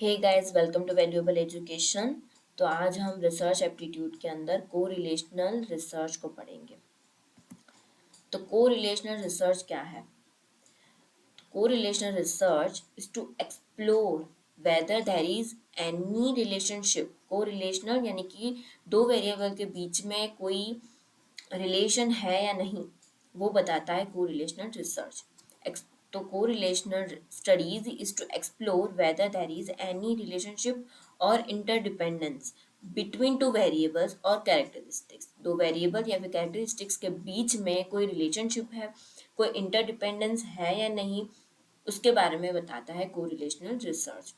Hey guys, welcome to valuable education. तो आज हम रिसर्च एप्टीट्यूड के अंदर को रिलेशनल रिसर्च को पढ़ेंगे। तो को रिलेशनल रिसर्च क्या है? Correlational research is to explore whether there is any relationship. Correlational यानी कि दो वेरिएबल के बीच में कोई रिलेशन है या नहीं, वो बताता है को रिलेशनल रिसर्च। तो correlational studies is to explore whether there is any relationship और इंटरडिपेंडेंस बिटवीन टू वेरिएबल्स और कैरेक्टरिस्टिक्स। दो वेरिएबल या फिर कैरेक्टरिस्टिक्स के बीच में कोई रिलेशनशिप है, कोई इंटरडिपेंडेंस है या नहीं, उसके बारे में बताता है को रिलेशनल रिसर्च।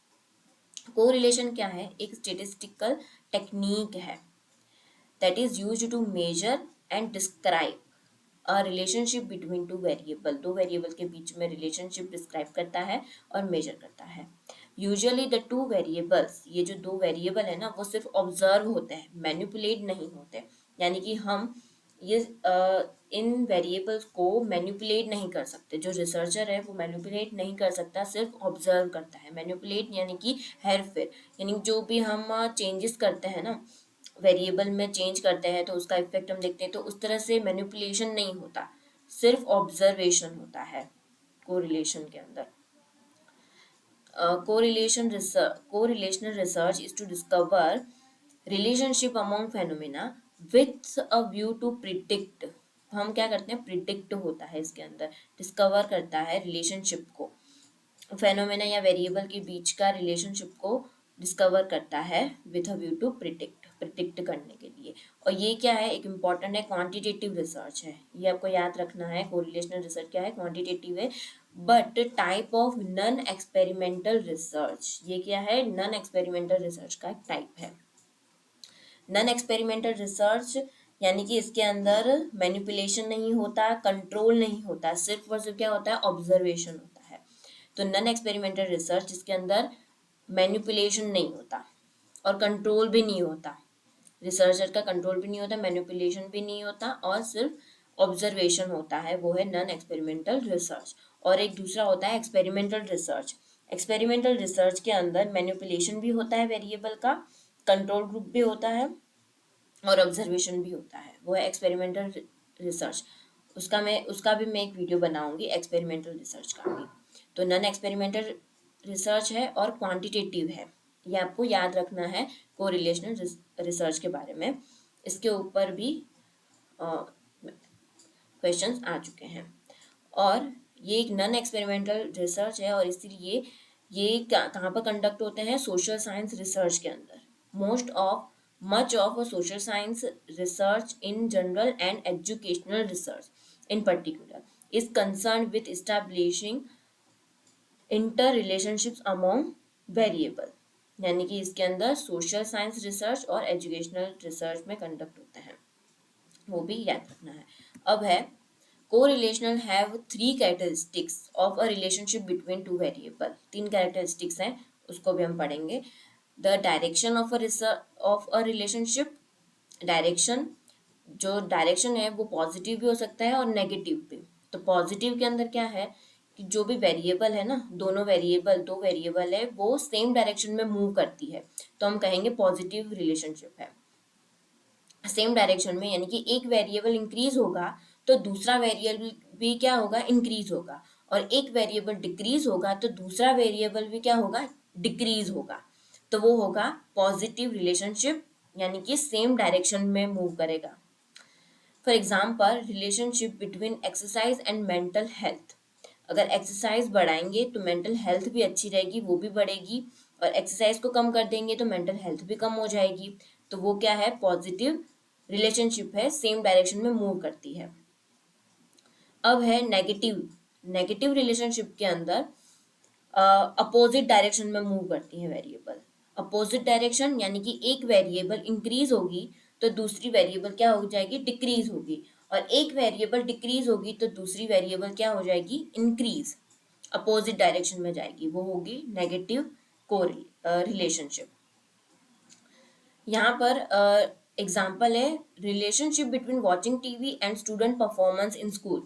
को रिलेशन क्या है? एक स्टेटिस्टिकल टेक्निक है that is used to measure and describe a relationship between two variable। दो वेरिएबल के बीच में रिलेशनशिप डिस्क्राइब करता है और मेजर करता है। यूजुअली द टू वेरिएबल्स, ये जो दो वेरिएबल है ना, वो सिर्फ ऑब्जर्व होते हैं, मैनिपुलेट नहीं होते। यानी कि हम ये इन वेरिएबल्स को मैनिपुलेट नहीं कर सकते। जो रिसर्चर है वो मैनिपुलेट नहीं कर सकता, सिर्फ ऑब्जर्व करता है। मैनिपुलेट यानी कि हेर फेर, यानी जो भी हम चेंजेस करते हैं ना, वेरिएबल में चेंज करते हैं तो उसका इफेक्ट हम देखते हैं, तो उस तरह से मैनिपुलेशन नहीं होता, सिर्फ ऑब्जर्वेशन होता है कोरिलेशन के अंदर। Correlational research is to discover relationship among phenomena with a view to predict. हम क्या करते हैं? प्रिडिक्ट होता है इसके अंदर, डिस्कवर करता है रिलेशनशिप को, फेनोमेना या वेरिएबल के बीच का रिलेशनशिप को डिस्कवर करता है with a view to predict करने के लिए। और ये क्या है? एक इम्पॉर्टेंट है, क्वांटिटेटिव रिसर्च है। ये आपको याद रखना है। कोरिलेशनल रिसर्च क्या है? क्वांटिटेटिव है, but type of non experimental research. ये क्या है? नॉन एक्सपेरिमेंटल रिसर्च का एक टाइप है। नॉन एक्सपेरिमेंटल रिसर्च यानी कि इसके अंदर मैनिपुलेशन नहीं होता, कंट्रोल नहीं होता, सिर्फ और सिर्फ क्या होता है? ऑब्जर्वेशन होता है। तो नॉन एक्सपेरिमेंटल रिसर्च जिसके अंदर मैनिपुलेशन नहीं होता और कंट्रोल भी नहीं होता, रिसर्चर का कंट्रोल भी नहीं होता, मैनिपुलेशन भी नहीं होता, और सिर्फ ऑब्जर्वेशन होता है, वो है नॉन एक्सपेरिमेंटल रिसर्च। और एक दूसरा होता है एक्सपेरिमेंटल रिसर्च। एक्सपेरिमेंटल रिसर्च के अंदर मैनिपुलेशन भी होता है वेरिएबल का, कंट्रोल ग्रुप भी होता है और ऑब्जर्वेशन भी होता है, वो है एक्सपेरिमेंटल रिसर्च। उसका भी मैं एक वीडियो बनाऊंगी, एक्सपेरिमेंटल रिसर्च का भी। तो नॉन एक्सपेरिमेंटल रिसर्च है और क्वांटिटेटिव है, ये आपको याद रखना है कोरिलेशनल रिसर्च के बारे में। इसके ऊपर भी क्वेश्चंस आ चुके हैं। और ये एक नॉन एक्सपेरिमेंटल रिसर्च है, और इसीलिए ये कहाँ पर कंडक्ट होते हैं? सोशल साइंस रिसर्च के अंदर। Most of much of social science research in general and educational research in particular is concern with establishing inter relationships among variable. यानी कि इसके अंदर सोशल साइंस रिसर्च और एजुकेशनल रिसर्च में कंडक्ट होते हैं, वो भी याद रखना है। अब है correlational have three characteristics of a relationship between two variable. तीन कैरेक्टरिस्टिक्स हैं, उसको भी हम पढ़ेंगे। The direction of a relationship. Direction, जो डायरेक्शन है वो पॉजिटिव भी हो सकता है और नेगेटिव भी। तो पॉजिटिव के अंदर क्या है कि जो भी वेरिएबल है ना, दो वेरिएबल है, वो सेम डायरेक्शन में मूव करती है, तो हम कहेंगे पॉजिटिव रिलेशनशिप है। सेम डायरेक्शन में यानी कि एक वेरिएबल इंक्रीज होगा तो दूसरा वेरिएबल भी क्या होगा? इंक्रीज होगा। और एक वेरिएबल डिक्रीज होगा तो दूसरा वेरिएबल भी क्या होगा? डिक्रीज होगा। तो वो होगा पॉजिटिव रिलेशनशिप, यानी कि सेम डायरेक्शन में मूव करेगा। For example, relationship between exercise and mental health. अगर एक्सरसाइज बढ़ाएंगे तो मेंटल हेल्थ भी अच्छी रहेगी, वो भी बढ़ेगी, और एक्सरसाइज को कम कर देंगे तो मेंटल हेल्थ भी कम हो जाएगी। तो वो क्या है? पॉजिटिव रिलेशनशिप है, सेम डायरेक्शन में मूव करती है। अब है नेगेटिव। नेगेटिव रिलेशनशिप के अंदर अपोजिट डायरेक्शन में मूव करती है वेरिएबल। अपोजिट डायरेक्शन यानी कि एक वेरिएबल इंक्रीज होगी तो दूसरी वेरिएबल क्या हो जाएगी? डिक्रीज होगी। और एक वेरिएबल डिक्रीज होगी तो दूसरी वेरिएबल क्या हो जाएगी? इंक्रीज, अपोजिट डायरेक्शन में जाएगी, वो होगी नेगेटिव को रिलेशनशिप। यहाँ पर एग्जाम्पल है relationship between watching TV and student performance in school.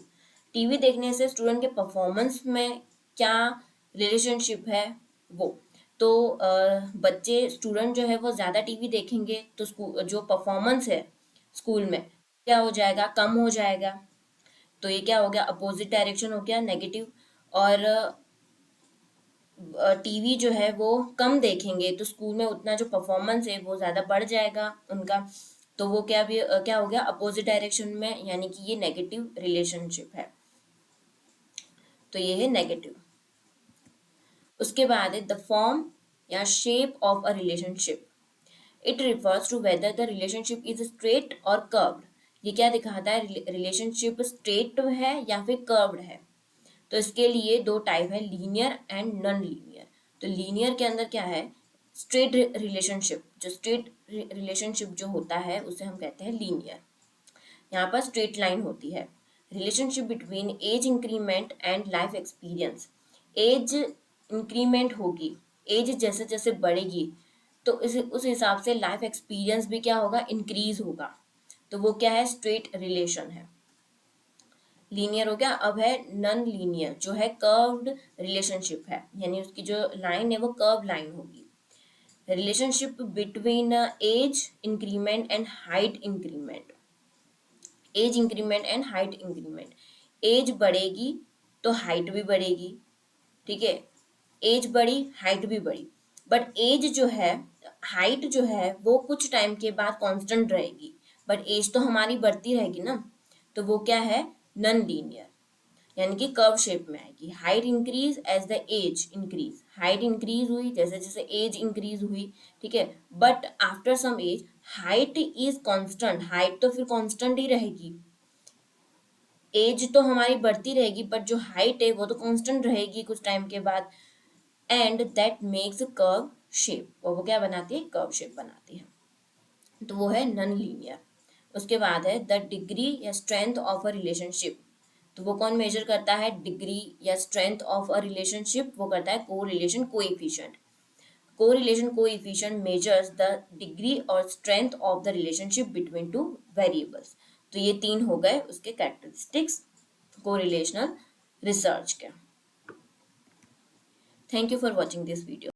TV देखने से स्टूडेंट के परफॉर्मेंस में क्या रिलेशनशिप है? वो तो बच्चे स्टूडेंट जो है वो ज़्यादा टीवी देखेंगे तो स्कूल जो परफॉर्मेंस है स्कूल में क्या हो जाएगा, कम हो जाएगा। तो ये क्या हो गया, अपोजिट डायरेक्शन हो गया, नेगेटिव। और टीवी जो है वो कम देखेंगे तो स्कूल में उतना जो परफॉर्मेंस है वो ज़्यादा बढ़ जाएगा उनका। तो वो क्या हो गया, अपोजिट डायरेक्शन में, यानी कि ये नेगेटिव रिलेशनशिप है। तो ये है नेगेटिव। उसके बाद है द फॉर्म या shape of a relationship. It refers to whether the relationship is straight और कर्व्ड। ये क्या दिखाता है, रिलेशनशिप स्ट्रेट है या फिर कर्व्ड है। तो इसके लिए दो टाइप है, लीनियर एंड नॉन लीनियर। तो लीनियर के अंदर क्या है, स्ट्रेट रिलेशनशिप। जो स्ट्रेट रिलेशनशिप जो होता है उसे हम कहते हैं लीनियर। यहाँ पर स्ट्रेट लाइन होती है। Relationship between age increment and life experience. Age increment होगी, एज जैसे जैसे बढ़ेगी तो उस हिसाब से लाइफ एक्सपीरियंस भी क्या होगा, इंक्रीज होगा। तो वो क्या है, स्ट्रेट रिलेशन है। लीनियर हो गया। अब है नॉन लीनियर, जो है कर्व्ड रिलेशनशिप है, यानी उसकी जो लाइन है वो कर्व लाइन होगी। Relationship between age increment and height increment. Age increment and height increment. Age बढ़ेगी तो हाइट भी बढ़ेगी, ठीक है। एज बढ़ी, हाइट भी बढ़ी। बट एज जो है, हाइट जो है वो कुछ टाइम के बाद कांस्टेंट रहेगी, बट एज तो हमारी बढ़ती रहेगी ना। तो वो क्या है, नॉन लीनियर, यानी कि कर्व शेप में आएगी। Height increase as the age increase. Height increase हुई जैसे जैसे एज इंक्रीज हुई, ठीक है। But after some age height is constant. Height तो फिर कांस्टेंट ही रहेगी। एज तो हमारी बढ़ती रहेगी बट जो हाइट है वो तो कांस्टेंट रहेगी कुछ टाइम के बाद। And that makes curve shape. और वो क्या बनाती है, कर्व शेप बनाती है। तो वो है नॉन लीनियर। उसके बाद है द डिग्री या स्ट्रेंथ ऑफ अ रिलेशनशिप। तो वो कौन मेजर करता है, डिग्री या स्ट्रेंथ ऑफ अ रिलेशनशिप, वो करता है correlation coefficient. Correlation coefficient measures the degree और strength of the relationship between two variables. तो ये तीन हो गए उसके कैरेक्टरिस्टिक्स कोरिलेशनल रिसर्च के। Thank you for watching this video.